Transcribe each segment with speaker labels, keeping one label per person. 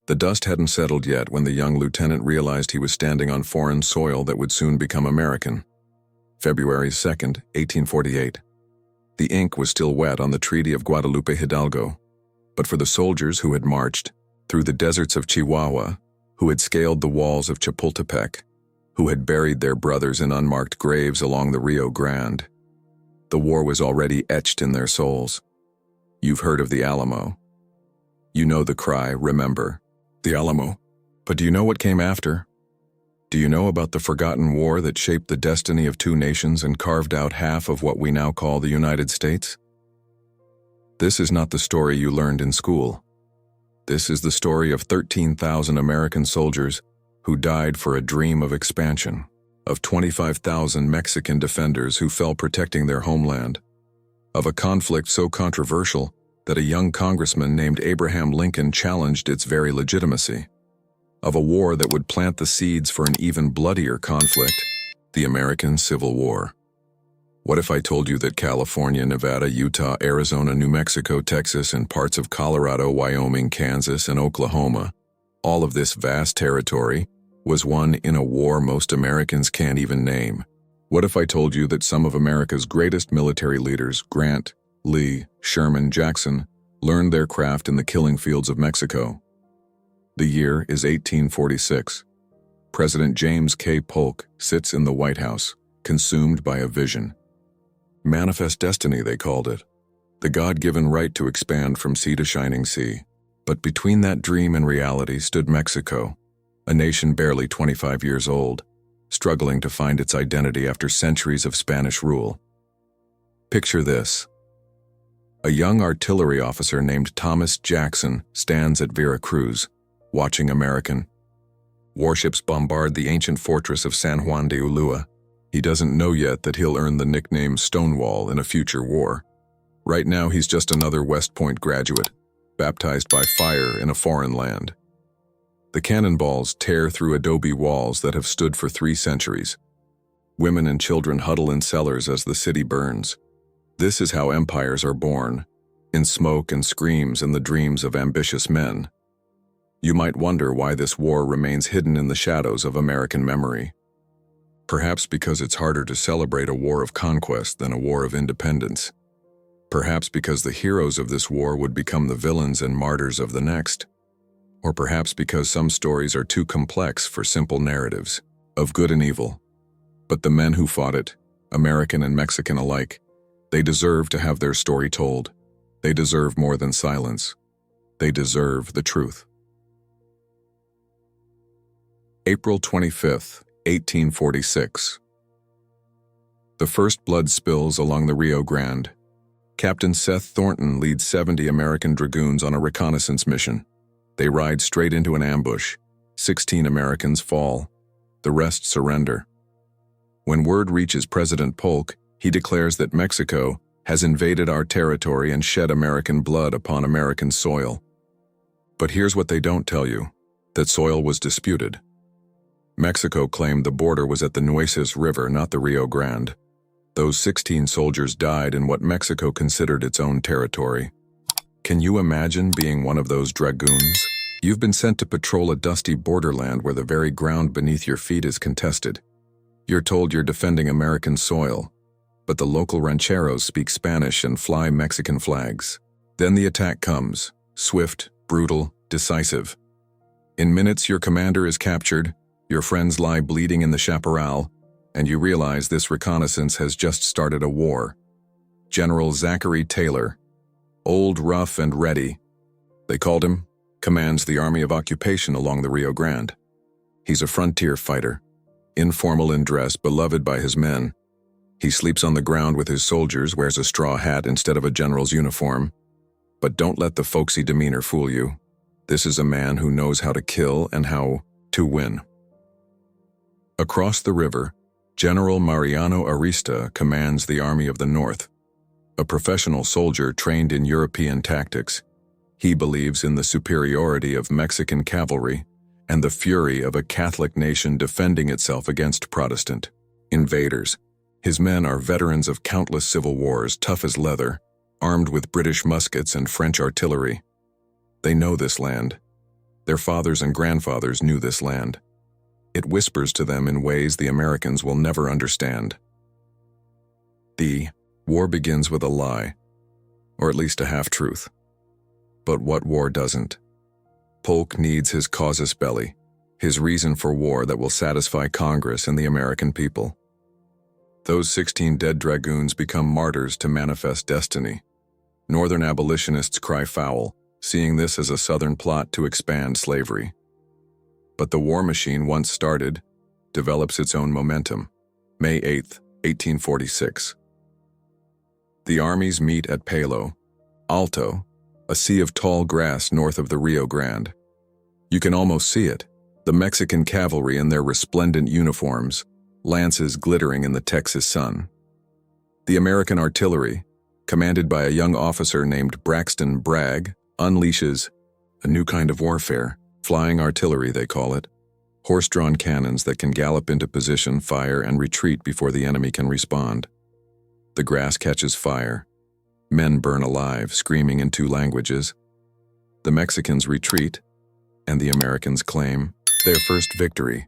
Speaker 1: The dust hadn't settled yet when the young lieutenant realized he was standing on foreign soil that would soon become American. February 2nd, 1848. The ink was still wet on the Treaty of Guadalupe Hidalgo, but for the soldiers who had marched through the deserts of Chihuahua, who had scaled the walls of Chapultepec, who had buried their brothers in unmarked graves along the Rio Grande, the war was already etched in their souls. You've heard of the Alamo. You know the cry, remember, the Alamo. But do you know what came after? Do you know about the forgotten war that shaped the destiny of two nations and carved out half of what we now call the United States? This is not the story you learned in school. This is the story of 13,000 American soldiers who died for a dream of expansion, of 25,000 Mexican defenders who fell protecting their homeland, of a conflict so controversial that a young congressman named Abraham Lincoln challenged its very legitimacy, of a war that would plant the seeds for an even bloodier conflict, the American Civil War. What if I told you that California, Nevada, Utah, Arizona, New Mexico, Texas, and parts of Colorado, Wyoming, Kansas, and Oklahoma, all of this vast territory, was won in a war most Americans can't even name? What if I told you that some of America's greatest military leaders, Grant, Lee, Sherman, Jackson, learned their craft in the killing fields of Mexico? The year is 1846. President James K. Polk sits in the White House, consumed by a vision. Manifest destiny, they called it. The God-given right to expand from sea to shining sea. But between that dream and reality stood Mexico, a nation barely 25 years old, struggling to find its identity after centuries of Spanish rule. Picture this. A young artillery officer named Thomas Jackson stands at Veracruz, watching American warships bombard the ancient fortress of San Juan de Ulua. He doesn't know yet that he'll earn the nickname Stonewall in a future war. Right now he's just another West Point graduate, baptized by fire in a foreign land. The cannonballs tear through adobe walls that have stood for 3 centuries. Women and children huddle in cellars as the city burns. This is how empires are born, in smoke and screams and the dreams of ambitious men. You might wonder why this war remains hidden in the shadows of American memory. Perhaps because it's harder to celebrate a war of conquest than a war of independence. Perhaps because the heroes of this war would become the villains and martyrs of the next. Or perhaps because some stories are too complex for simple narratives, of good and evil. But the men who fought it, American and Mexican alike, they deserve to have their story told. They deserve more than silence. They deserve the truth. April 25th, 1846. The first blood spills along the Rio Grande. Captain Seth Thornton leads 70 American dragoons on a reconnaissance mission. They ride straight into an ambush. 16 Americans fall. The rest surrender. When word reaches President Polk, he declares that Mexico has invaded our territory and shed American blood upon American soil. But here's what they don't tell you, that soil was disputed. Mexico claimed the border was at the Nueces River, not the Rio Grande. Those 16 soldiers died in what Mexico considered its own territory. Can you imagine being one of those dragoons? You've been sent to patrol a dusty borderland where the very ground beneath your feet is contested. You're told you're defending American soil, but the local rancheros speak Spanish and fly Mexican flags. Then the attack comes, swift, brutal, decisive. In minutes, your commander is captured, your friends lie bleeding in the chaparral, and you realize this reconnaissance has just started a war. General Zachary Taylor, old, rough, and ready, they called him, commands the Army of Occupation along the Rio Grande. He's a frontier fighter, informal in dress, beloved by his men. He sleeps on the ground with his soldiers, wears a straw hat instead of a general's uniform. But don't let the folksy demeanor fool you. This is a man who knows how to kill and how to win. Across the river, General Mariano Arista commands the Army of the North. A professional soldier trained in European tactics, he believes in the superiority of Mexican cavalry and the fury of a Catholic nation defending itself against Protestant invaders. His men are veterans of countless civil wars, tough as leather, armed with British muskets and French artillery. They know this land. Their fathers and grandfathers knew this land. It whispers to them in ways the Americans will never understand. The war begins with a lie, or at least a half-truth. But what war doesn't? Polk needs his casus belli, his reason for war that will satisfy Congress and the American people. Those 16 dead dragoons become martyrs to manifest destiny. Northern abolitionists cry foul, seeing this as a Southern plot to expand slavery. But the war machine, once started, develops its own momentum. May 8, 1846. The armies meet at Palo Alto, a sea of tall grass north of the Rio Grande. You can almost see it, the Mexican cavalry in their resplendent uniforms, lances glittering in the Texas sun. The American artillery, commanded by a young officer named Braxton Bragg, unleashes a new kind of warfare, flying artillery they call it, horse-drawn cannons that can gallop into position, fire, and retreat before the enemy can respond. The grass catches fire. Men burn alive, screaming in 2 languages. The Mexicans retreat, and the Americans claim their first victory.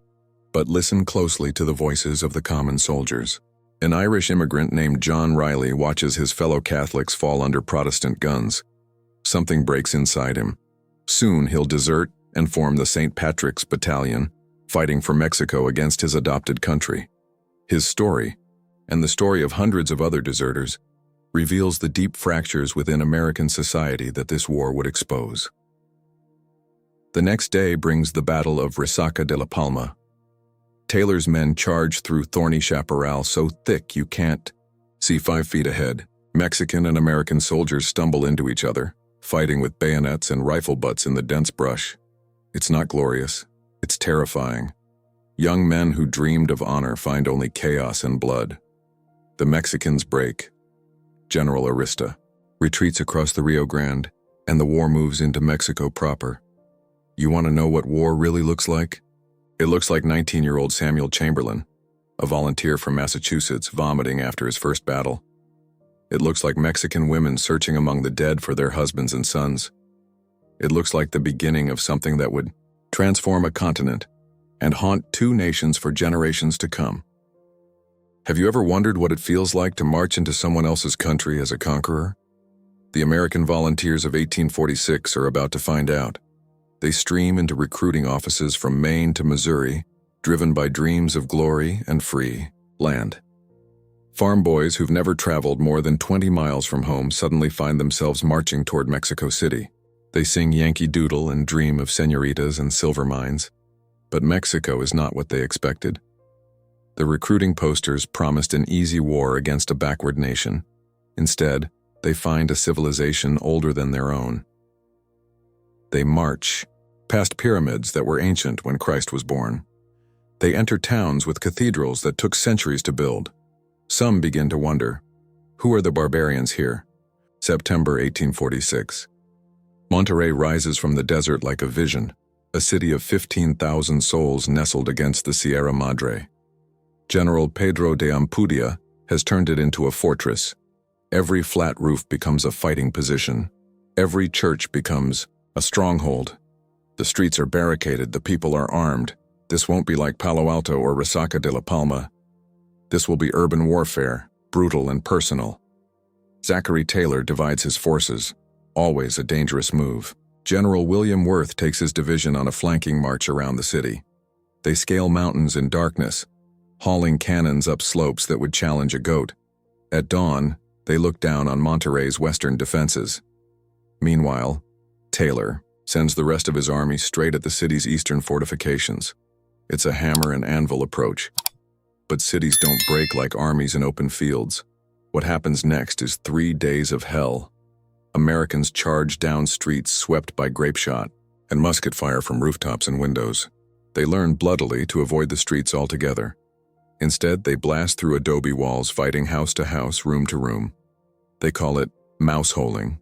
Speaker 1: But listen closely to the voices of the common soldiers. An Irish immigrant named John Riley watches his fellow Catholics fall under Protestant guns. Something breaks inside him. Soon he'll desert and form the St. Patrick's Battalion, fighting for Mexico against his adopted country. His story, and the story of hundreds of other deserters, reveals the deep fractures within American society that this war would expose. The next day brings the Battle of Resaca de la Palma. Taylor's men charge through thorny chaparral so thick you can't see 5 feet ahead. Mexican and American soldiers stumble into each other, fighting with bayonets and rifle butts in the dense brush. It's not glorious, it's terrifying. Young men who dreamed of honor find only chaos and blood. The Mexicans break. General Arista retreats across the Rio Grande, and the war moves into Mexico proper. You want to know what war really looks like? It looks like 19-year-old Samuel Chamberlain, a volunteer from Massachusetts, vomiting after his first battle. It looks like Mexican women searching among the dead for their husbands and sons. It looks like the beginning of something that would transform a continent and haunt 2 nations for generations to come. Have you ever wondered what it feels like to march into someone else's country as a conqueror? The American volunteers of 1846 are about to find out. They stream into recruiting offices from Maine to Missouri, driven by dreams of glory and free land. Farm boys who've never traveled more than 20 miles from home suddenly find themselves marching toward Mexico City. They sing Yankee Doodle and dream of señoritas and silver mines. But Mexico is not what they expected. The recruiting posters promised an easy war against a backward nation. Instead, they find a civilization older than their own. They march past pyramids that were ancient when Christ was born. They enter towns with cathedrals that took centuries to build. Some begin to wonder, who are the barbarians here? September 1846. Monterrey rises from the desert like a vision, a city of 15,000 souls nestled against the Sierra Madre. General Pedro de Ampudia has turned it into a fortress. Every flat roof becomes a fighting position. Every church becomes a stronghold. The streets are barricaded, the people are armed. This won't be like Palo Alto or Resaca de la Palma. This will be urban warfare, brutal and personal. Zachary Taylor divides his forces, always a dangerous move. General William Worth takes his division on a flanking march around the city. They scale mountains in darkness, hauling cannons up slopes that would challenge a goat. At dawn, they look down on Monterrey's western defenses. Meanwhile, Taylor sends the rest of his army straight at the city's eastern fortifications. It's a hammer and anvil approach. But cities don't break like armies in open fields. What happens next is 3 days of hell. Americans charge down streets swept by grape shot and musket fire from rooftops and windows. They learn bloodily to avoid the streets altogether. Instead, they blast through adobe walls, fighting house to house, room to room. They call it mouse-holing,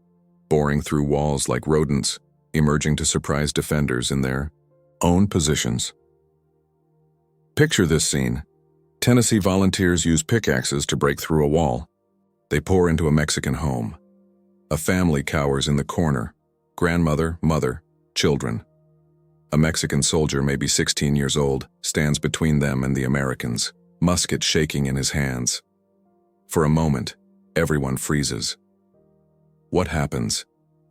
Speaker 1: boring through walls like rodents, emerging to surprise defenders in their own positions. Picture this scene. Tennessee volunteers use pickaxes to break through a wall. They pour into a Mexican home. A family cowers in the corner. Grandmother, mother, children. A Mexican soldier, maybe 16 years old, stands between them and the Americans, musket shaking in his hands. For a moment, everyone freezes. What happens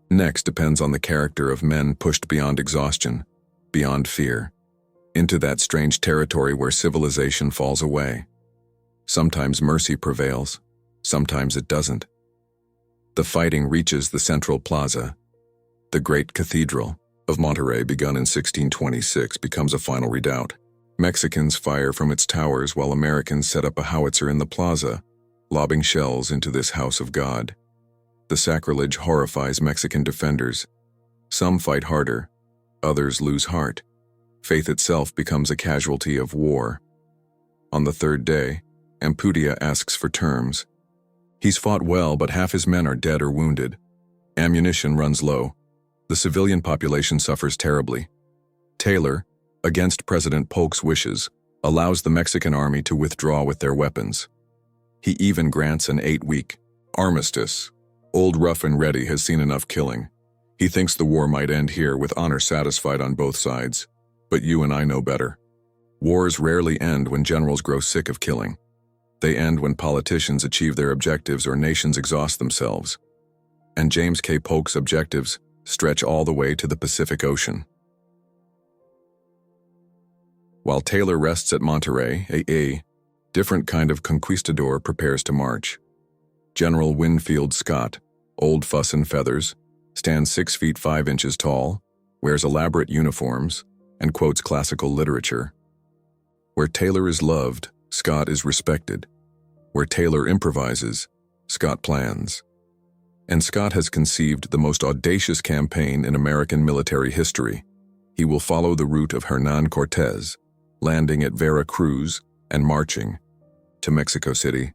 Speaker 1: next depends on the character of men pushed beyond exhaustion, beyond fear, into that strange territory where civilization falls away. Sometimes mercy prevails, sometimes it doesn't. The fighting reaches the central plaza. The great cathedral of Monterrey, begun in 1626, becomes a final redoubt. Mexicans fire from its towers while Americans set up a howitzer in the plaza, lobbing shells into this house of God. The sacrilege horrifies Mexican defenders. Some fight harder, others lose heart. Faith itself becomes a casualty of war. On the third day, Ampudia asks for terms. He's fought well, but half his men are dead or wounded. Ammunition runs low. The civilian population suffers terribly. Taylor, against President Polk's wishes, allows the Mexican army to withdraw with their weapons. He even grants an 8-week armistice. Old Rough and Ready has seen enough killing. He thinks the war might end here with honor satisfied on both sides. But you and I know better. Wars rarely end when generals grow sick of killing. They end when politicians achieve their objectives or nations exhaust themselves. And James K. Polk's objectives stretch all the way to the Pacific Ocean. While Taylor rests at Monterrey, a different kind of conquistador prepares to march. General Winfield Scott, old fuss and feathers, stands 6 feet 5 inches tall, wears elaborate uniforms, and quotes classical literature. Where Taylor is loved, Scott is respected. Where Taylor improvises, Scott plans. And Scott has conceived the most audacious campaign in American military history. He will follow the route of Hernán Cortés, landing at Veracruz and marching to Mexico City.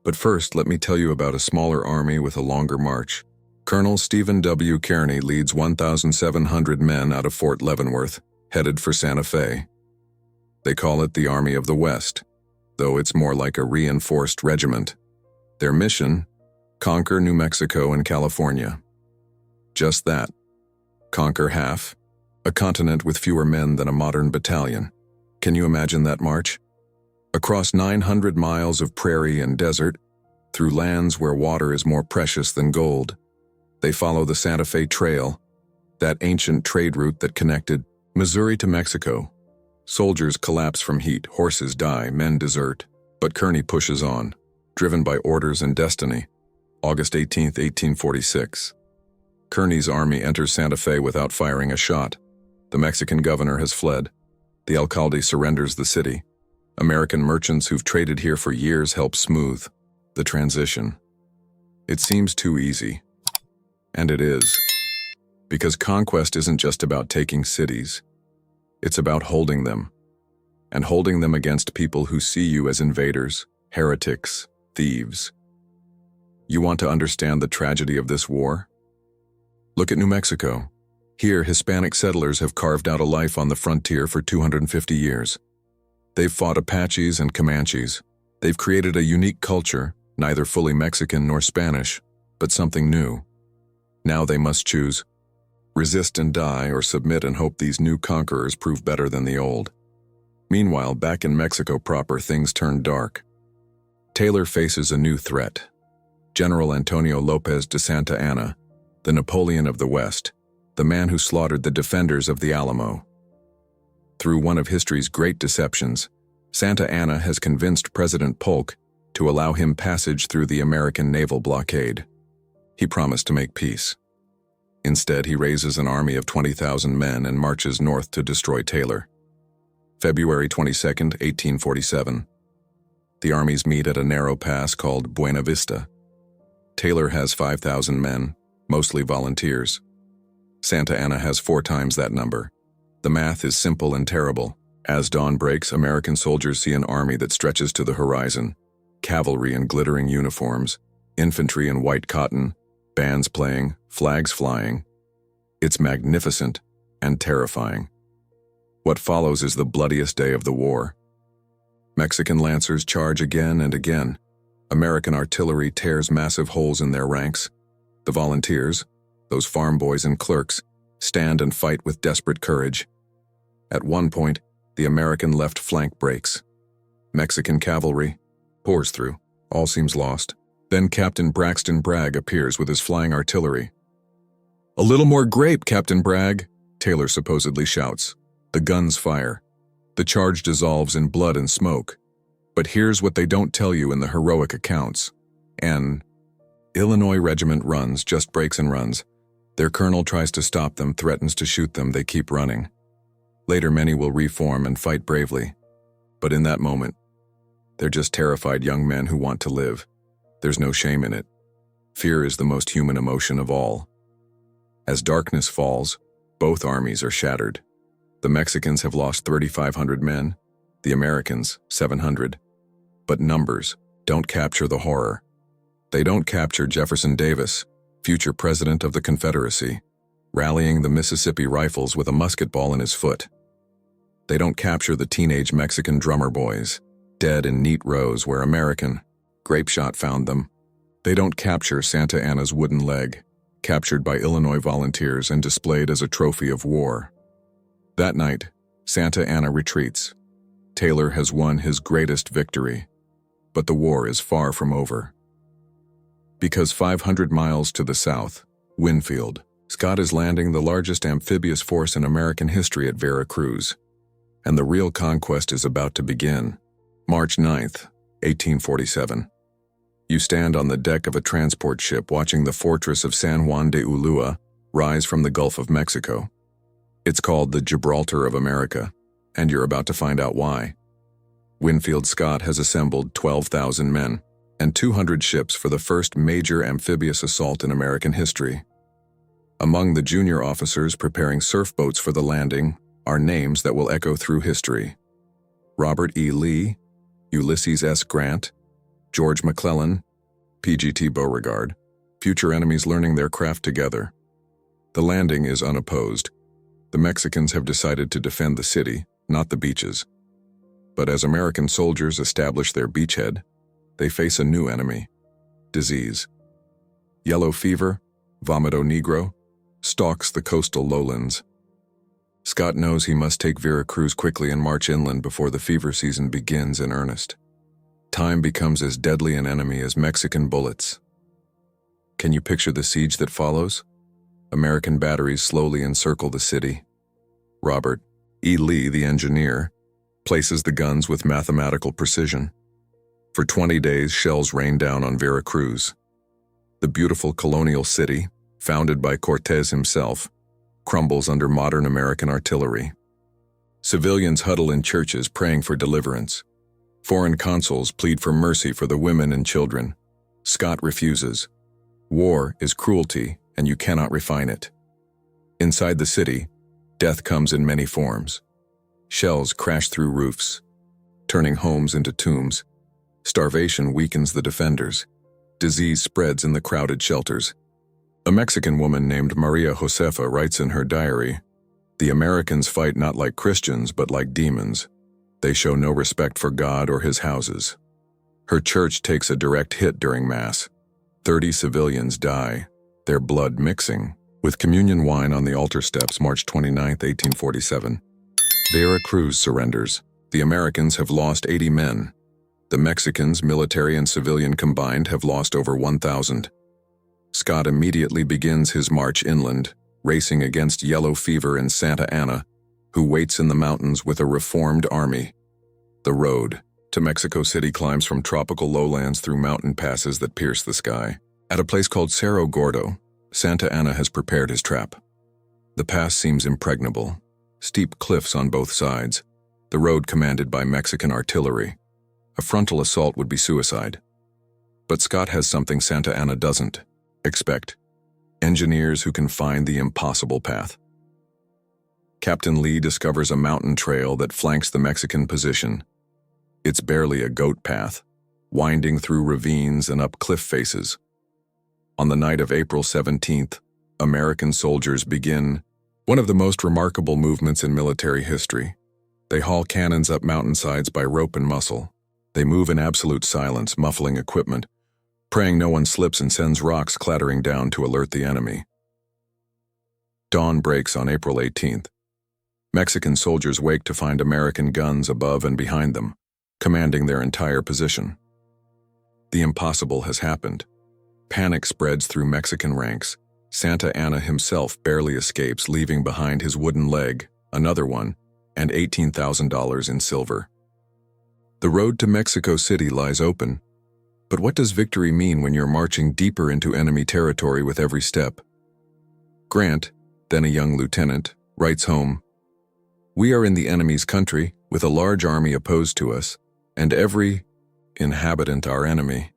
Speaker 1: But first, let me tell you about a smaller army with a longer march. Colonel Stephen W. Kearny leads 1,700 men out of Fort Leavenworth, headed for Santa Fe. They call it the Army of the West, though it's more like a reinforced regiment. Their mission: conquer New Mexico and California. Just that. Conquer half, a continent with fewer men than a modern battalion. Can you imagine that march? Across 900 miles of prairie and desert, through lands where water is more precious than gold. They follow the Santa Fe Trail, that ancient trade route that connected Missouri to Mexico. Soldiers collapse from heat, horses die, men desert. But Kearny pushes on, driven by orders and destiny. August 18, 1846. Kearny's army enters Santa Fe without firing a shot. The Mexican governor has fled. The alcalde surrenders the city. American merchants who've traded here for years help smooth the transition. It seems too easy. And it is. Because conquest isn't just about taking cities. It's about holding them. And holding them against people who see you as invaders, heretics, thieves. You want to understand the tragedy of this war? Look at New Mexico. Here, Hispanic settlers have carved out a life on the frontier for 250 years. They've fought Apaches and Comanches. They've created a unique culture, neither fully Mexican nor Spanish, but something new. Now they must choose: resist and die, or submit and hope these new conquerors prove better than the old. Meanwhile, back in Mexico proper, things turn dark. Taylor faces a new threat. General Antonio Lopez de Santa Anna, the Napoleon of the West, the man who slaughtered the defenders of the Alamo. Through one of history's great deceptions, Santa Anna has convinced President Polk to allow him passage through the American naval blockade. He promised to make peace. Instead, he raises an army of 20,000 men and marches north to destroy Taylor. February 22, 1847. The armies meet at a narrow pass called Buena Vista. Taylor has 5,000 men, mostly volunteers. Santa Anna has 4 times that number. The math is simple and terrible. As dawn breaks, American soldiers see an army that stretches to the horizon. Cavalry in glittering uniforms, infantry in white cotton, bands playing, flags flying. It's magnificent and terrifying. What follows is the bloodiest day of the war. Mexican lancers charge again and again. American artillery tears massive holes in their ranks. The volunteers, those farm boys and clerks, stand and fight with desperate courage. At one point, the American left flank breaks. Mexican cavalry pours through. All seems lost. Then Captain Braxton Bragg appears with his flying artillery. "A little more grape, Captain Bragg," Taylor supposedly shouts. The guns fire. The charge dissolves in blood and smoke. But here's what they don't tell you in the heroic accounts. An Illinois regiment runs, just breaks and runs. Their colonel tries to stop them, threatens to shoot them, they keep running. Later many will reform and fight bravely. But in that moment, they're just terrified young men who want to live. There's no shame in it. Fear is the most human emotion of all. As darkness falls, both armies are shattered. The Mexicans have lost 3,500 men, the Americans 700. But numbers don't capture the horror. They don't capture Jefferson Davis, future president of the Confederacy, rallying the Mississippi Rifles with a musket ball in his foot. They don't capture the teenage Mexican drummer boys, dead in neat rows where American grape shot found them. They don't capture Santa Anna's wooden leg, captured by Illinois volunteers and displayed as a trophy of war. That night, Santa Anna retreats. Taylor has won his greatest victory, but the war is far from over. Because 500 miles to the south, Winfield, Scott is landing the largest amphibious force in American history at Veracruz, and the real conquest is about to begin. March 9th, 1847. You stand on the deck of a transport ship watching the fortress of San Juan de Ulua rise from the Gulf of Mexico. It's called the Gibraltar of America, and you're about to find out why. Winfield Scott has assembled 12,000 men and 200 ships for the first major amphibious assault in American history. Among the junior officers preparing surf boats for the landing are names that will echo through history: Robert E. Lee, Ulysses S. Grant, George McClellan, P.G.T. Beauregard, future enemies learning their craft together. The landing is unopposed. The Mexicans have decided to defend the city, not the beaches. But as American soldiers establish their beachhead, they face a new enemy: disease. Yellow fever, vomito negro, stalks the coastal lowlands. Scott knows he must take Veracruz quickly and march inland before the fever season begins in earnest. Time becomes as deadly an enemy as Mexican bullets. Can you picture the siege that follows? American batteries slowly encircle the city. Robert E. Lee, the engineer, places the guns with mathematical precision. For 20 days, shells rain down on Veracruz. The beautiful colonial city, founded by Cortés himself, crumbles under modern American artillery. Civilians huddle in churches praying for deliverance. Foreign consuls plead for mercy for the women and children. Scott refuses. War is cruelty, and you cannot refine it. Inside the city, death comes in many forms. Shells crash through roofs, turning homes into tombs. Starvation weakens the defenders. Disease spreads in the crowded shelters. A Mexican woman named Maria Josefa writes in her diary, "The Americans fight not like Christians, but like demons. They show no respect for God or his houses." Her church takes a direct hit during Mass. 30 civilians die, their blood mixing with communion wine on the altar steps. March 29, 1847. Veracruz surrenders. The Americans have lost 80 men. The Mexicans, military and civilian combined, have lost over 1,000. Scott immediately begins his march inland, racing against yellow fever in Santa Anna, who waits in the mountains with a reformed army. The road to Mexico City climbs from tropical lowlands through mountain passes that pierce the sky. At a place called Cerro Gordo, Santa Anna has prepared his trap. The pass seems impregnable, steep cliffs on both sides, the road commanded by Mexican artillery. A frontal assault would be suicide. But Scott has something Santa Anna doesn't. Expect engineers who can find the impossible path. Captain Lee discovers a mountain trail that flanks the Mexican position. It's barely a goat path, winding through ravines and up cliff faces. On the night of April 17th, American soldiers begin one of the most remarkable movements in military history. They haul cannons up mountainsides by rope and muscle. They move in absolute silence, muffling equipment, praying no one slips, and sends rocks clattering down to alert the enemy. Dawn breaks on April 18th. Mexican soldiers wake to find American guns above and behind them, commanding their entire position. The impossible has happened. Panic spreads through Mexican ranks. Santa Anna himself barely escapes, leaving behind his wooden leg, another one, and $18,000 in silver. The road to Mexico City lies open. But what does victory mean when you're marching deeper into enemy territory with every step? Grant, then a young lieutenant, writes home, "We are in the enemy's country, with a large army opposed to us, and every inhabitant our enemy.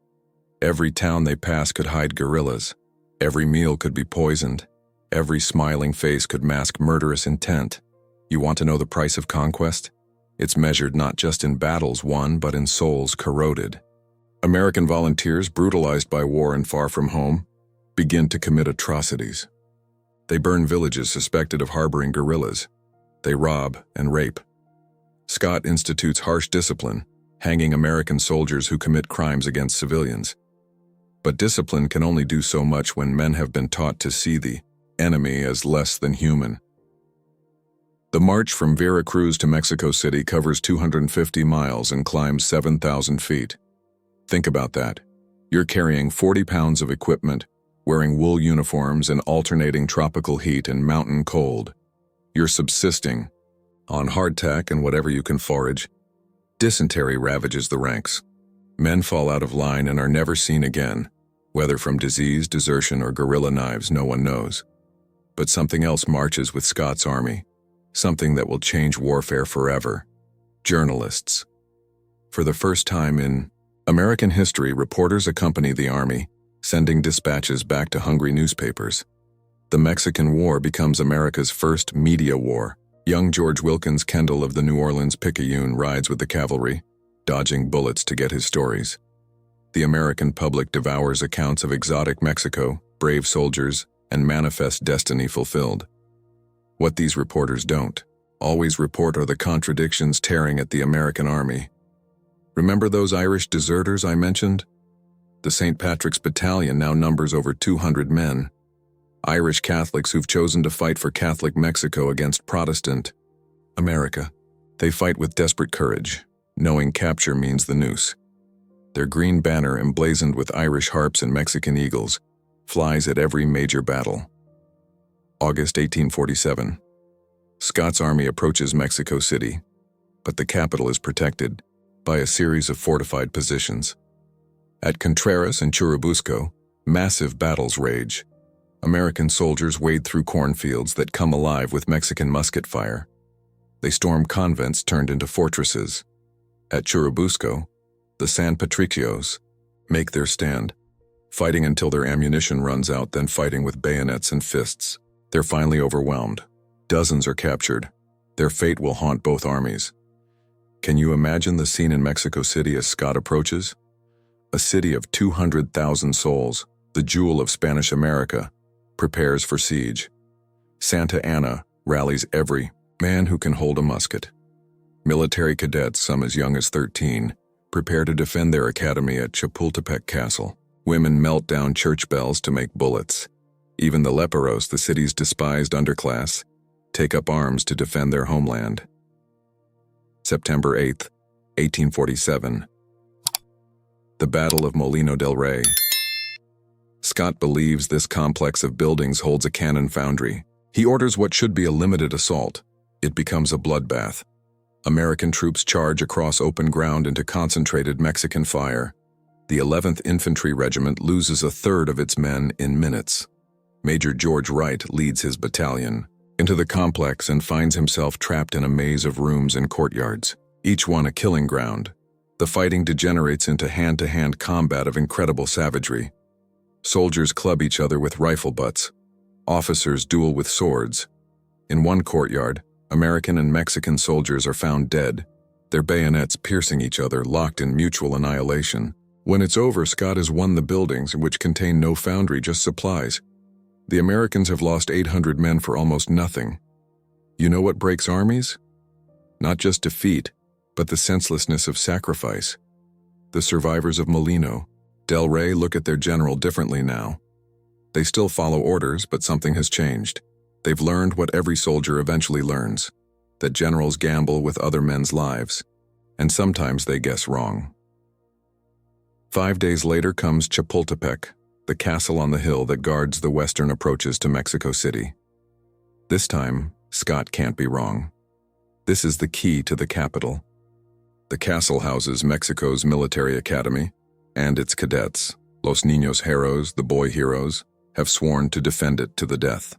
Speaker 1: Every town they pass could hide guerrillas. Every meal could be poisoned. Every smiling face could mask murderous intent. You want to know the price of conquest? It's measured not just in battles won, but in souls corroded." American volunteers, brutalized by war and far from home, begin to commit atrocities. They burn villages suspected of harboring guerrillas. They rob and rape. Scott institutes harsh discipline, hanging American soldiers who commit crimes against civilians. But discipline can only do so much when men have been taught to see the enemy as less than human. The march from Veracruz to Mexico City covers 250 miles and climbs 7,000 feet. Think about that. You're carrying 40 pounds of equipment, wearing wool uniforms in alternating tropical heat and mountain cold. You're subsisting on hardtack and whatever you can forage. Dysentery ravages the ranks. Men fall out of line and are never seen again. Whether from disease, desertion, or guerrilla knives, no one knows. But something else marches with Scott's army. Something that will change warfare forever. Journalists. For the first time in American history, reporters accompany the army, sending dispatches back to hungry newspapers. The Mexican War becomes America's first media war. Young George Wilkins Kendall of the New Orleans Picayune rides with the cavalry, dodging bullets to get his stories. The American public devours accounts of exotic Mexico, brave soldiers, and manifest destiny fulfilled. What these reporters don't always report are the contradictions tearing at the American army. Remember those Irish deserters I mentioned? The St. Patrick's Battalion now numbers over 200 men. Irish Catholics who've chosen to fight for Catholic Mexico against Protestant America. They fight with desperate courage, knowing capture means the noose. Their green banner, emblazoned with Irish harps and Mexican eagles, flies at every major battle. August 1847. Scott's army approaches Mexico City, but the capital is protected by a series of fortified positions. At Contreras and Churubusco, massive battles rage. American soldiers wade through cornfields that come alive with Mexican musket fire. They storm convents turned into fortresses. At Churubusco, the San Patricios make their stand, fighting until their ammunition runs out, then fighting with bayonets and fists. They're finally overwhelmed. Dozens are captured. Their fate will haunt both armies. Can you imagine the scene in Mexico City as Scott approaches? A city of 200,000 souls, the jewel of Spanish America, prepares for siege. Santa Anna rallies every man who can hold a musket. Military cadets, some as young as 13, prepare to defend their academy at Chapultepec Castle. Women melt down church bells to make bullets. Even the leperos, the city's despised underclass, take up arms to defend their homeland. September 8, 1847. The Battle of Molino del Rey. Scott believes this complex of buildings holds a cannon foundry. He orders what should be a limited assault. It becomes a bloodbath. American troops charge across open ground into concentrated Mexican fire. The 11th Infantry Regiment loses a third of its men in minutes. Major George Wright leads his battalion into the complex and finds himself trapped in a maze of rooms and courtyards, each one a killing ground. The fighting degenerates into hand-to-hand combat of incredible savagery. Soldiers club each other with rifle butts. Officers duel with swords. In one courtyard, American and Mexican soldiers are found dead, their bayonets piercing each other, locked in mutual annihilation. When it's over, Scott has won the buildings, which contain no foundry, just supplies. The Americans have lost 800 men for almost nothing. You know what breaks armies? Not just defeat, but the senselessness of sacrifice. The survivors of Molino del Rey look at their general differently now. They still follow orders, but something has changed. They've learned what every soldier eventually learns. that generals gamble with other men's lives, and sometimes they guess wrong. 5 days later comes Chapultepec, the castle on the hill that guards the western approaches to Mexico City. This time, Scott can't be wrong. This is the key to the capital. The castle houses Mexico's military academy, and its cadets, Los Niños Heroes, the boy heroes, have sworn to defend it to the death.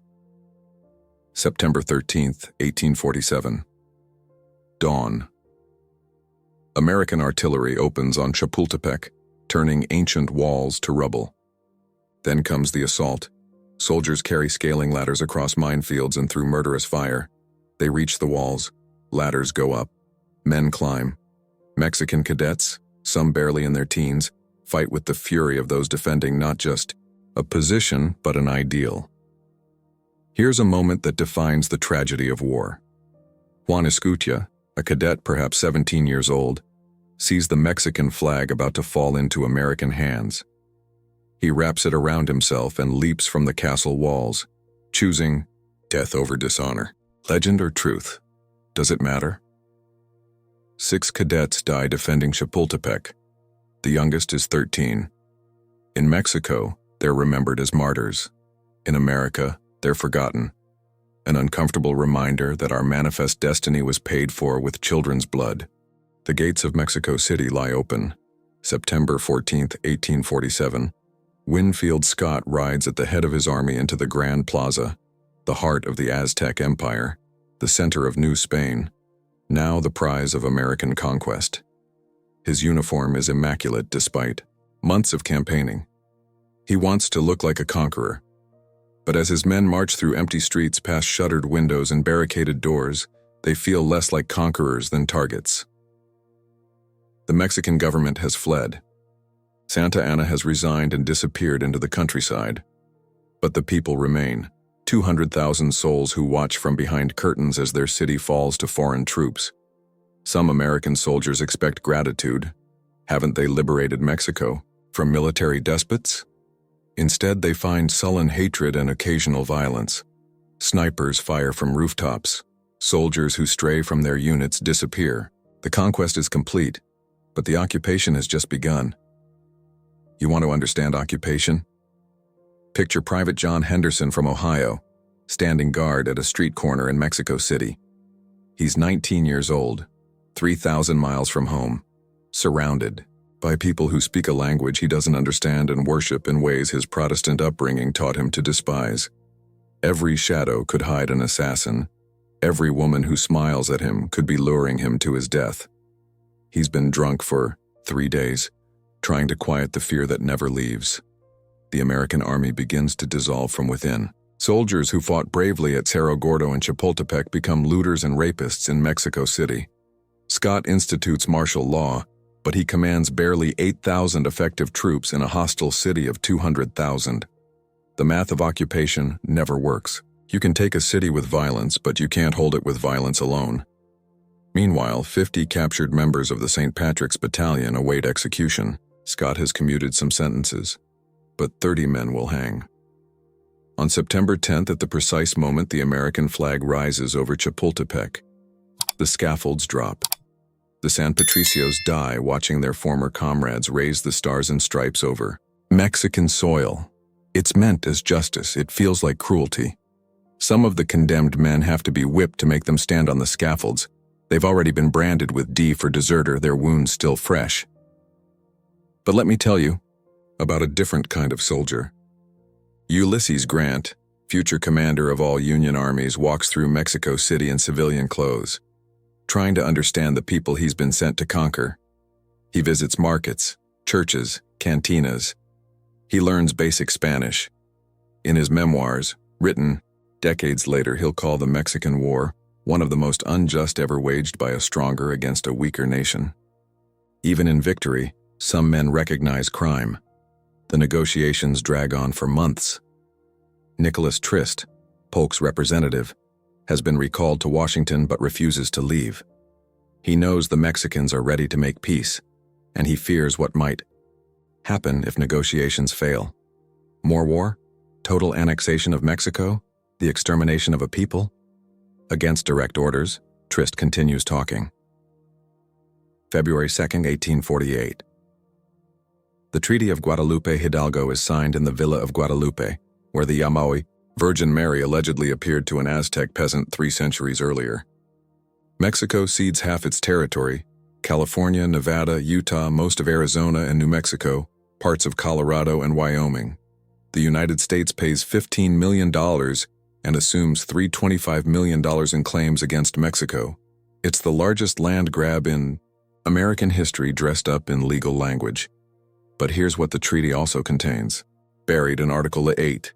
Speaker 1: September 13th, 1847. Dawn. American artillery opens on Chapultepec, turning ancient walls to rubble. Then comes the assault. Soldiers carry scaling ladders across minefields and through murderous fire. They reach the walls. Ladders go up. Men climb. Mexican cadets, some barely in their teens, fight with the fury of those defending not just a position, but an ideal. Here's a moment that defines the tragedy of war. Juan Escutia, a cadet perhaps 17 years old, sees the Mexican flag about to fall into American hands. He wraps it around himself and leaps from the castle walls, choosing death over dishonor. Legend or truth? Does it matter? 6 cadets die defending Chapultepec. The youngest is 13. In Mexico, they're remembered as martyrs. In America, they're forgotten. An uncomfortable reminder that our manifest destiny was paid for with children's blood. The gates of Mexico City lie open. September 14th, 1847. Winfield Scott rides at the head of his army into the Grand Plaza, the heart of the Aztec Empire, the center of New Spain, now the prize of American conquest. His uniform is immaculate despite months of campaigning. He wants to look like a conqueror. But as his men march through empty streets past shuttered windows and barricaded doors, they feel less like conquerors than targets. The Mexican government has fled. Santa Anna has resigned and disappeared into the countryside. But the people remain, 200,000 souls who watch from behind curtains as their city falls to foreign troops. Some American soldiers expect gratitude. Haven't they liberated Mexico from military despots? Instead, they find sullen hatred and occasional violence. Snipers fire from rooftops. Soldiers who stray from their units disappear. The conquest is complete, but the occupation has just begun. You want to understand occupation? Picture Private John Henderson from Ohio, standing guard at a street corner in Mexico City. He's 19 years old, 3,000 miles from home, surrounded by people who speak a language he doesn't understand and worship in ways his Protestant upbringing taught him to despise. Every shadow could hide an assassin. Every woman who smiles at him could be luring him to his death. He's been drunk for 3 days, trying to quiet the fear that never leaves. The American army begins to dissolve from within. Soldiers who fought bravely at Cerro Gordo and Chapultepec become looters and rapists in Mexico City. Scott institutes martial law, but he commands barely 8,000 effective troops in a hostile city of 200,000. The math of occupation never works. You can take a city with violence, but you can't hold it with violence alone. Meanwhile, 50 captured members of the St. Patrick's Battalion await execution. Scott has commuted some sentences, but 30 men will hang. On September 10th, at the precise moment the American flag rises over Chapultepec, the scaffolds drop. The San Patricios die watching their former comrades raise the stars and stripes over Mexican soil. It's meant as justice. It feels like cruelty. Some of the condemned men have to be whipped to make them stand on the scaffolds. They've already been branded with D for deserter, their wounds still fresh. But let me tell you about a different kind of soldier. Ulysses Grant, future commander of all Union armies, walks through Mexico City in civilian clothes, trying to understand the people he's been sent to conquer. He visits markets, churches, cantinas. He learns basic Spanish. In his memoirs, written decades later, he'll call the Mexican War one of the most unjust ever waged by a stronger against a weaker nation. Even in victory, some men recognize crime. The negotiations drag on for months. Nicholas Trist, Polk's representative, has been recalled to Washington but refuses to leave. He knows the Mexicans are ready to make peace, and he fears what might happen if negotiations fail. More war? Total annexation of Mexico? The extermination of a people? Against direct orders, Trist continues talking. February 2nd, 1848. The Treaty of Guadalupe Hidalgo is signed in the Villa of Guadalupe, where the Yamaui, Virgin Mary, allegedly appeared to an Aztec peasant 3 centuries earlier. Mexico cedes half its territory: California, Nevada, Utah, most of Arizona and New Mexico, parts of Colorado and Wyoming. The United States pays $15 million and assumes $325 million in claims against Mexico. It's the largest land grab in American history dressed up in legal language. But here's what the treaty also contains. Buried in Article 8.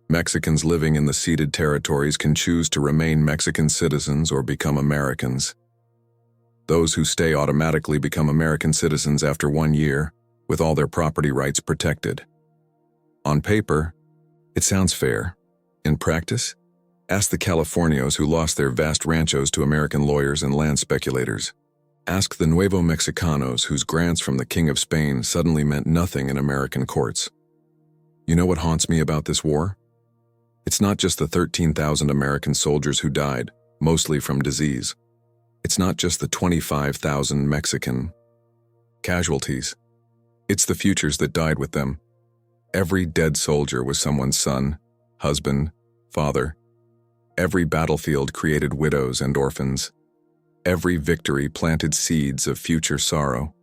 Speaker 1: Mexicans living in the ceded territories can choose to remain Mexican citizens or become Americans. Those who stay automatically become American citizens after 1 year, with all their property rights protected. On paper, it sounds fair. In practice, ask the Californios who lost their vast ranchos to American lawyers and land speculators. Ask the Nuevo Mexicanos whose grants from the King of Spain suddenly meant nothing in American courts. You know what haunts me about this war? It's not just the 13,000 American soldiers who died, mostly from disease. It's not just the 25,000 Mexican casualties. It's the futures that died with them. Every dead soldier was someone's son, husband, father. Every battlefield created widows and orphans. Every victory planted seeds of future sorrow.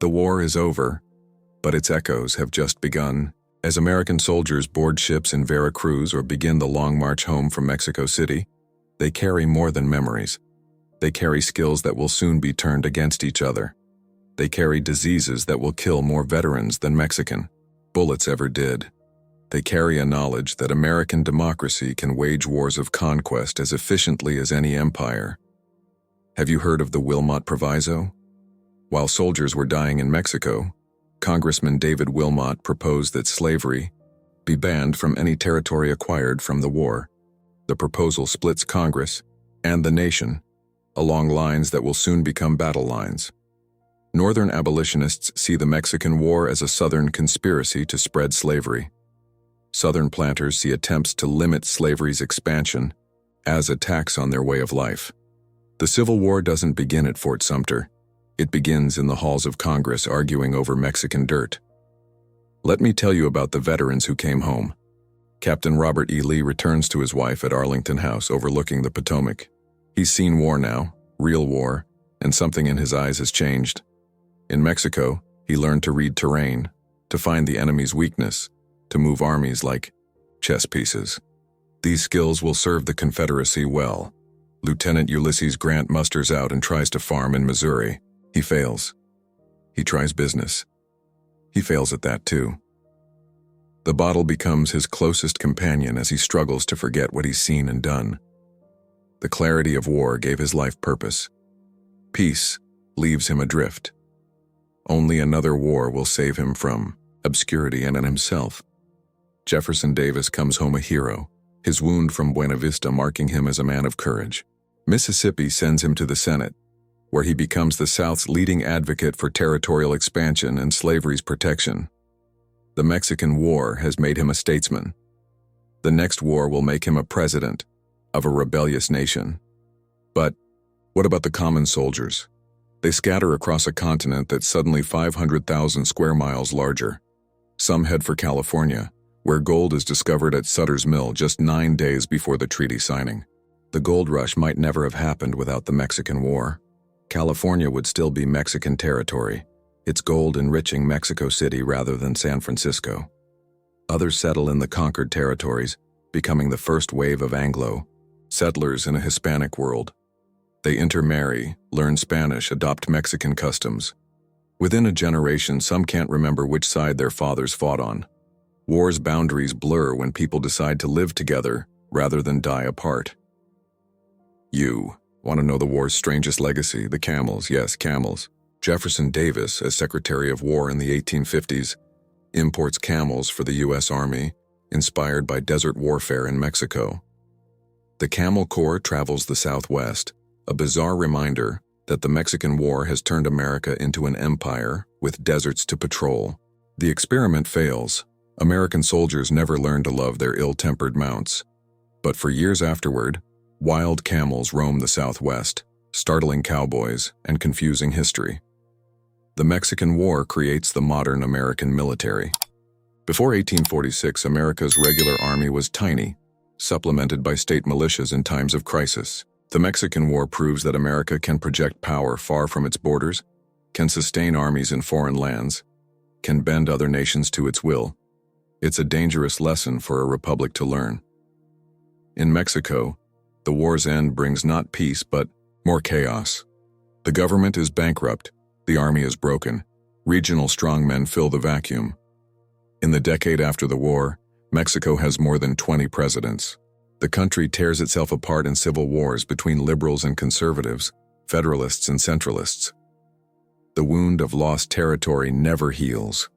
Speaker 1: The war is over, but its echoes have just begun. As American soldiers board ships in Veracruz or begin the long march home from Mexico City, they carry more than memories. They carry skills that will soon be turned against each other. They carry diseases that will kill more veterans than Mexican bullets ever did. They carry a knowledge that American democracy can wage wars of conquest as efficiently as any empire. Have you heard of the Wilmot Proviso? While soldiers were dying in Mexico, Congressman David Wilmot proposed that slavery be banned from any territory acquired from the war. The proposal splits Congress and the nation along lines that will soon become battle lines. Northern abolitionists see the Mexican War as a Southern conspiracy to spread slavery. Southern planters see attempts to limit slavery's expansion as attacks on their way of life. The Civil War doesn't begin at Fort Sumter. It begins in the halls of Congress arguing over Mexican dirt. Let me tell you about the veterans who came home. Captain Robert E. Lee returns to his wife at Arlington House overlooking the Potomac. He's seen war now, real war, and something in his eyes has changed. In Mexico, he learned to read terrain, to find the enemy's weakness, to move armies like chess pieces. These skills will serve the Confederacy well. Lieutenant Ulysses Grant musters out and tries to farm in Missouri. He fails. He tries business. He fails at that too. The bottle becomes his closest companion as he struggles to forget what he's seen and done. The clarity of war gave his life purpose. Peace leaves him adrift. Only another war will save him from obscurity and in himself. Jefferson Davis comes home a hero, his wound from Buena Vista marking him as a man of courage. Mississippi sends him to the Senate, where he becomes the South's leading advocate for territorial expansion and slavery's protection. The Mexican War has made him a statesman. The next war will make him a president of a rebellious nation. But what about the common soldiers? They scatter across a continent that's suddenly 500,000 square miles larger. Some head for California, where gold is discovered at Sutter's Mill just 9 days before the treaty signing. The gold rush might never have happened without the Mexican War. California would still be Mexican territory, its gold enriching Mexico City rather than San Francisco. Others settle in the conquered territories, becoming the first wave of Anglo settlers in a Hispanic world. They intermarry, learn Spanish, adopt Mexican customs. Within a generation, some can't remember which side their fathers fought on. War's boundaries blur when people decide to live together rather than die apart. You want to know the war's strangest legacy? The camels. Yes, camels. Jefferson Davis, as Secretary of War in the 1850s, imports camels for the U.S. Army, inspired by desert warfare in Mexico. The Camel Corps travels the Southwest, a bizarre reminder that the Mexican War has turned America into an empire with deserts to patrol. The experiment fails. American soldiers never learned to love their ill-tempered mounts. But for years afterward, Wild camels roam the Southwest, startling cowboys and confusing history. The Mexican War creates the modern American military. Before 1846, America's regular army was tiny, supplemented by state militias in times of crisis. The Mexican War proves that America can project power far from its borders, can sustain armies in foreign lands, can bend other nations to its will. It's a dangerous lesson for a republic to learn. In Mexico, the war's end brings not peace but more chaos. The government is bankrupt, the army is broken, regional strongmen fill the vacuum. In the decade after the war, Mexico has more than 20 presidents. The country tears itself apart in civil wars between liberals and conservatives, federalists and centralists. The wound of lost territory never heals.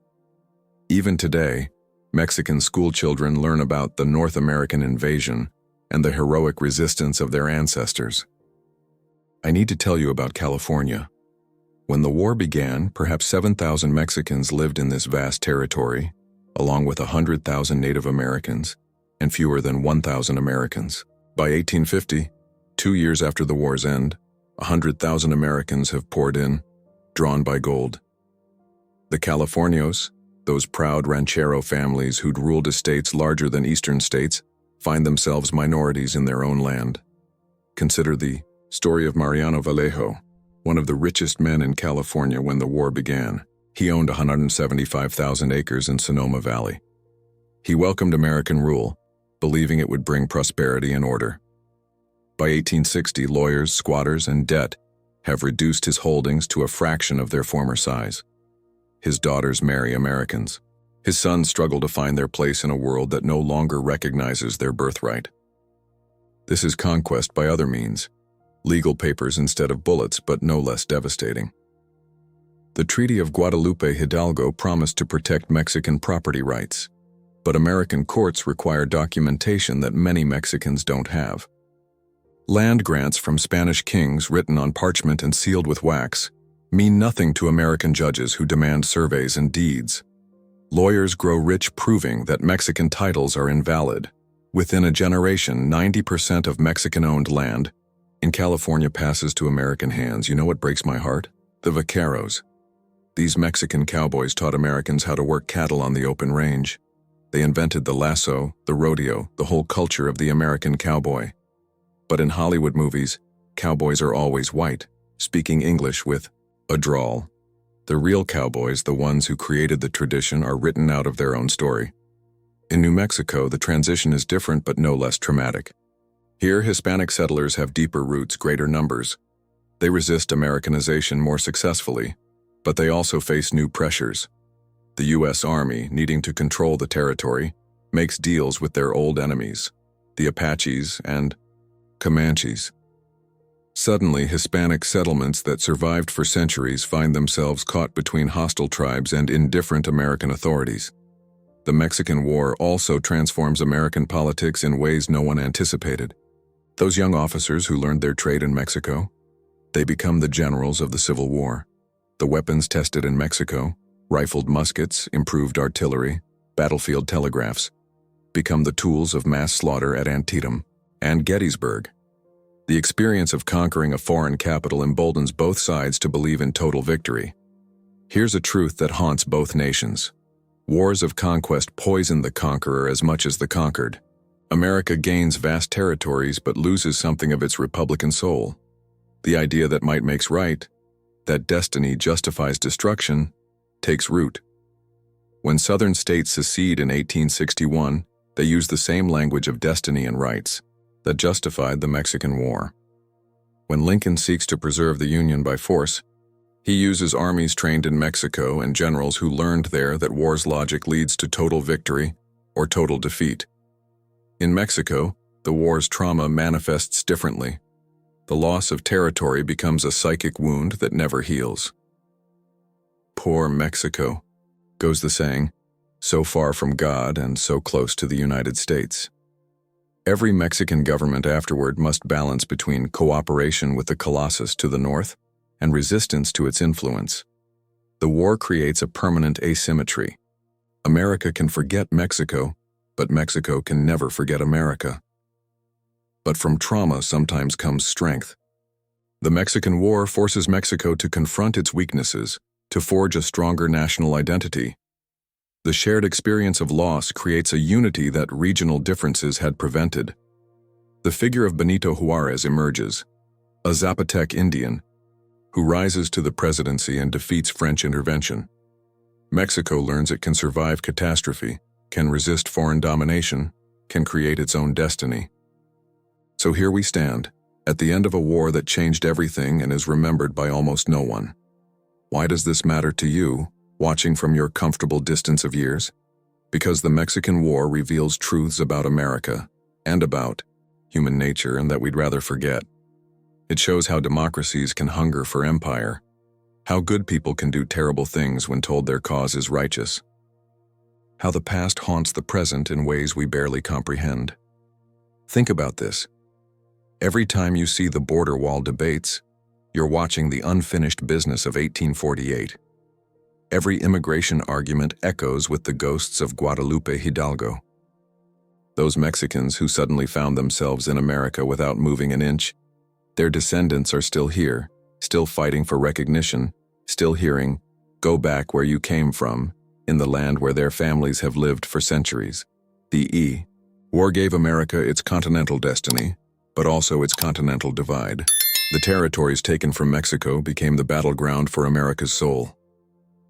Speaker 1: Even today, Mexican schoolchildren learn about the North American invasion and the heroic resistance of their ancestors. I need to tell you about California. When the war began, perhaps 7,000 Mexicans lived in this vast territory, along with 100,000 Native Americans and fewer than 1,000 Americans. By 1850, 2 years after the war's end, 100,000 Americans have poured in, drawn by gold. The Californios, those proud ranchero families who'd ruled estates larger than eastern states, find themselves minorities in their own land. Consider the story of Mariano Vallejo, one of the richest men in California when the war began. He owned 175,000 acres in Sonoma Valley. He welcomed American rule, believing it would bring prosperity and order. By 1860, lawyers, squatters, and debt have reduced his holdings to a fraction of their former size. His daughters marry Americans. His sons struggle to find their place in a world that no longer recognizes their birthright. This is conquest by other means, legal papers instead of bullets, but no less devastating. The Treaty of Guadalupe Hidalgo promised to protect Mexican property rights, but American courts require documentation that many Mexicans don't have. Land grants from Spanish kings written on parchment and sealed with wax mean nothing to American judges who demand surveys and deeds. Lawyers grow rich proving that Mexican titles are invalid. Within a generation, 90% of Mexican-owned land in California passes to American hands. You know what breaks my heart? The vaqueros. These Mexican cowboys taught Americans how to work cattle on the open range. They invented the lasso, the rodeo, the whole culture of the American cowboy. But in Hollywood movies, cowboys are always white, speaking English with a drawl. The real cowboys, the ones who created the tradition, are written out of their own story. In New Mexico, the transition is different but no less traumatic. Here, Hispanic settlers have deeper roots, greater numbers. They resist Americanization more successfully, but they also face new pressures. The U.S. Army, needing to control the territory, makes deals with their old enemies, the Apaches and Comanches. Suddenly, Hispanic settlements that survived for centuries find themselves caught between hostile tribes and indifferent American authorities. The Mexican War also transforms American politics in ways no one anticipated. Those young officers who learned their trade in Mexico, they become the generals of the Civil War. The weapons tested in Mexico, rifled muskets, improved artillery, battlefield telegraphs, become the tools of mass slaughter at Antietam and Gettysburg. The experience of conquering a foreign capital emboldens both sides to believe in total victory. Here's a truth that haunts both nations. Wars of conquest poison the conqueror as much as the conquered. America gains vast territories but loses something of its republican soul. The idea that might makes right, that destiny justifies destruction, takes root. When Southern states secede in 1861, they use the same language of destiny and rights that justified the Mexican War. When Lincoln seeks to preserve the Union by force, he uses armies trained in Mexico and generals who learned there that war's logic leads to total victory or total defeat. In Mexico, the war's trauma manifests differently. The loss of territory becomes a psychic wound that never heals. Poor Mexico, goes the saying, so far from God and so close to the United States. Every Mexican government afterward must balance between cooperation with the Colossus to the north and resistance to its influence. The war creates a permanent asymmetry. America can forget Mexico, but Mexico can never forget America. But from trauma sometimes comes strength. The Mexican War forces Mexico to confront its weaknesses, to forge a stronger national identity. The shared experience of loss creates a unity that regional differences had prevented. The figure of Benito Juárez emerges, a Zapotec Indian, who rises to the presidency and defeats French intervention. Mexico learns it can survive catastrophe, can resist foreign domination, can create its own destiny. So here we stand, at the end of a war that changed everything and is remembered by almost no one. Why does this matter to you, watching from your comfortable distance of years? Because the Mexican War reveals truths about America, and about human nature, and that we'd rather forget. It shows how democracies can hunger for empire, how good people can do terrible things when told their cause is righteous, how the past haunts the present in ways we barely comprehend. Think about this. Every time you see the border wall debates, you're watching the unfinished business of 1848. Every immigration argument echoes with the ghosts of Guadalupe Hidalgo. Those Mexicans who suddenly found themselves in America without moving an inch, their descendants are still here, still fighting for recognition, still hearing, "Go back where you came from," in the land where their families have lived for centuries. The war gave America its continental destiny, but also its continental divide. The territories taken from Mexico became the battleground for America's soul.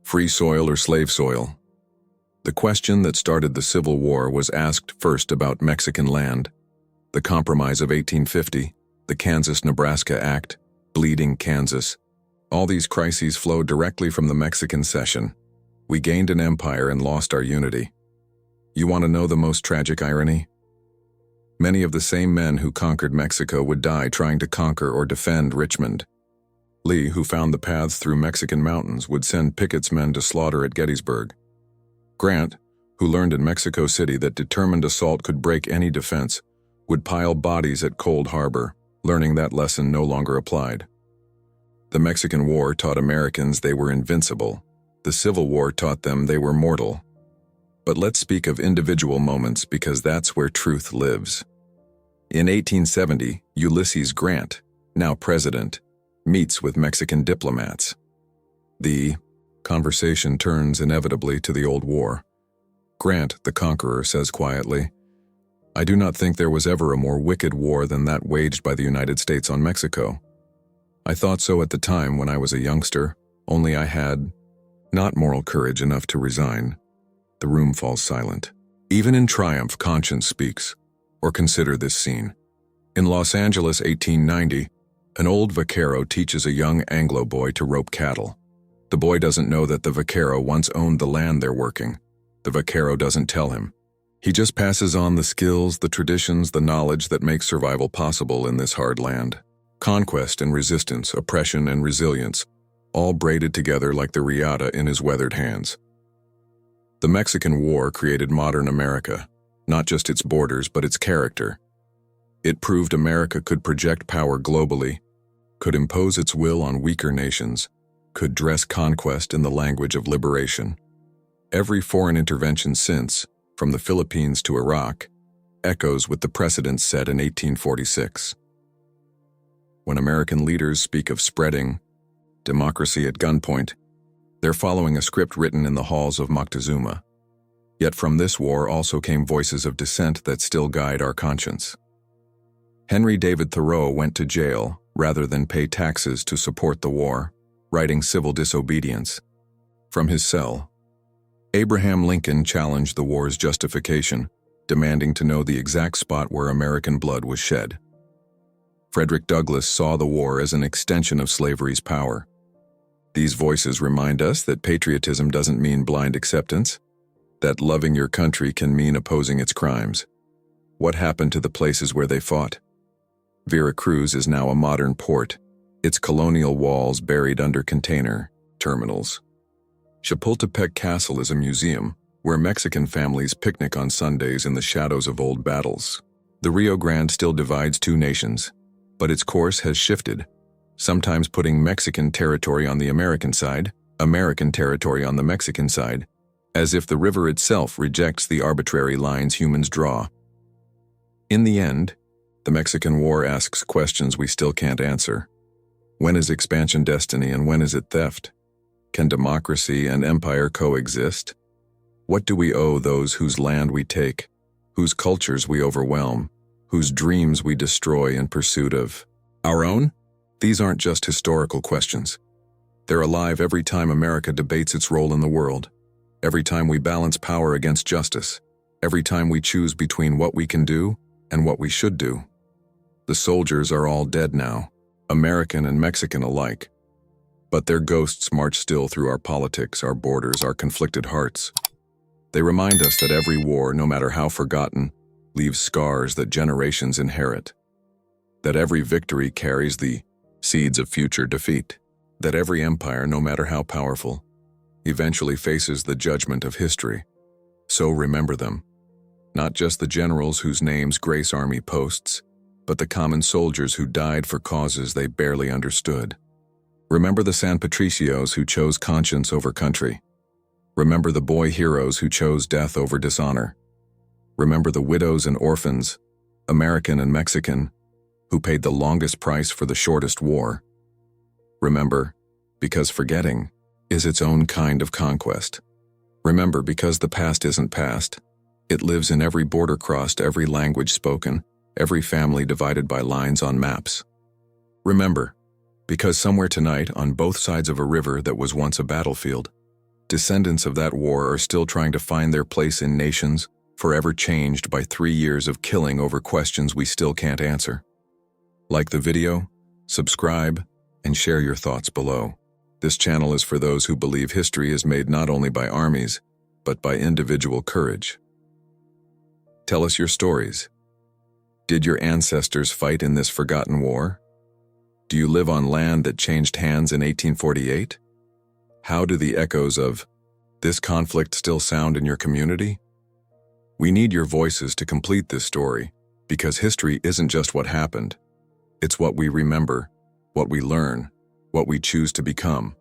Speaker 1: Free soil or slave soil? The question that started the Civil War was asked first about Mexican land. The Compromise of 1850, the Kansas-Nebraska Act, Bleeding Kansas. All these crises flowed directly from the Mexican Cession. We gained an empire and lost our unity. You want to know the most tragic irony? Many of the same men who conquered Mexico would die trying to conquer or defend Richmond. Lee, who found the paths through Mexican mountains, would send Pickett's men to slaughter at Gettysburg. Grant, who learned in Mexico City that determined assault could break any defense, would pile bodies at Cold Harbor, learning that lesson no longer applied. The Mexican War taught Americans they were invincible. The Civil War taught them they were mortal. But let's speak of individual moments because that's where truth lives. In 1870, Ulysses Grant, now president, meets with Mexican diplomats. The conversation turns inevitably to the old war. Grant, the conqueror, says quietly, "I do not think there was ever a more wicked war than that waged by the United States on Mexico. I thought so at the time when I was a youngster, only I had not moral courage enough to resign." The room falls silent. Even in triumph, conscience speaks. Or consider this scene. In Los Angeles, 1890, an old vaquero teaches a young Anglo boy to rope cattle. The boy doesn't know that the vaquero once owned the land they're working. The vaquero doesn't tell him. He just passes on the skills, the traditions, the knowledge that make survival possible in this hard land. Conquest and resistance, oppression and resilience, all braided together like the riata in his weathered hands. The Mexican War created modern America, not just its borders but its character. It proved America could project power globally, could impose its will on weaker nations, could dress conquest in the language of liberation. Every foreign intervention since, from the Philippines to Iraq, echoes with the precedents set in 1846. When American leaders speak of spreading democracy at gunpoint, they're following a script written in the halls of Moctezuma. Yet from this war also came voices of dissent that still guide our conscience. Henry David Thoreau went to jail rather than pay taxes to support the war, writing Civil Disobedience. From his cell, Abraham Lincoln challenged the war's justification, demanding to know the exact spot where American blood was shed. Frederick Douglass saw the war as an extension of slavery's power. These voices remind us that patriotism doesn't mean blind acceptance, that loving your country can mean opposing its crimes. What happened to the places where they fought? Veracruz is now a modern port, its colonial walls buried under container terminals. Chapultepec Castle is a museum where Mexican families picnic on Sundays in the shadows of old battles. The Rio Grande still divides two nations, but its course has shifted, sometimes putting Mexican territory on the American side, American territory on the Mexican side, as if the river itself rejects the arbitrary lines humans draw. In the end, The Mexican War asks questions we still can't answer. When is expansion destiny and when is it theft? Can democracy and empire coexist? What do we owe those whose land we take, whose cultures we overwhelm, whose dreams we destroy in pursuit of our own? These aren't just historical questions. They're alive every time America debates its role in the world, every time we balance power against justice, every time we choose between what we can do and what we should do. The soldiers are all dead now, American and Mexican alike. But their ghosts march still through our politics, our borders, our conflicted hearts. They remind us that every war, no matter how forgotten, leaves scars that generations inherit. That every victory carries the seeds of future defeat. That every empire, no matter how powerful, eventually faces the judgment of history. So remember them. Not just the generals whose names grace army posts, but the common soldiers who died for causes they barely understood. Remember the San Patricios who chose conscience over country. Remember the boy heroes who chose death over dishonor. Remember the widows and orphans, American and Mexican, who paid the longest price for the shortest war. Remember, because forgetting is its own kind of conquest. Remember, because the past isn't past. It lives in every border crossed, every language spoken, every family divided by lines on maps. Remember, because somewhere tonight, on both sides of a river that was once a battlefield, descendants of that war are still trying to find their place in nations forever changed by 3 years of killing over questions we still can't answer. Like the video, subscribe, and share your thoughts below. This channel is for those who believe history is made not only by armies, but by individual courage. Tell us your stories. Did your ancestors fight in this forgotten war? Do you live on land that changed hands in 1848? How do the echoes of this conflict still sound in your community? We need your voices to complete this story, because history isn't just what happened. It's what we remember, what we learn, what we choose to become.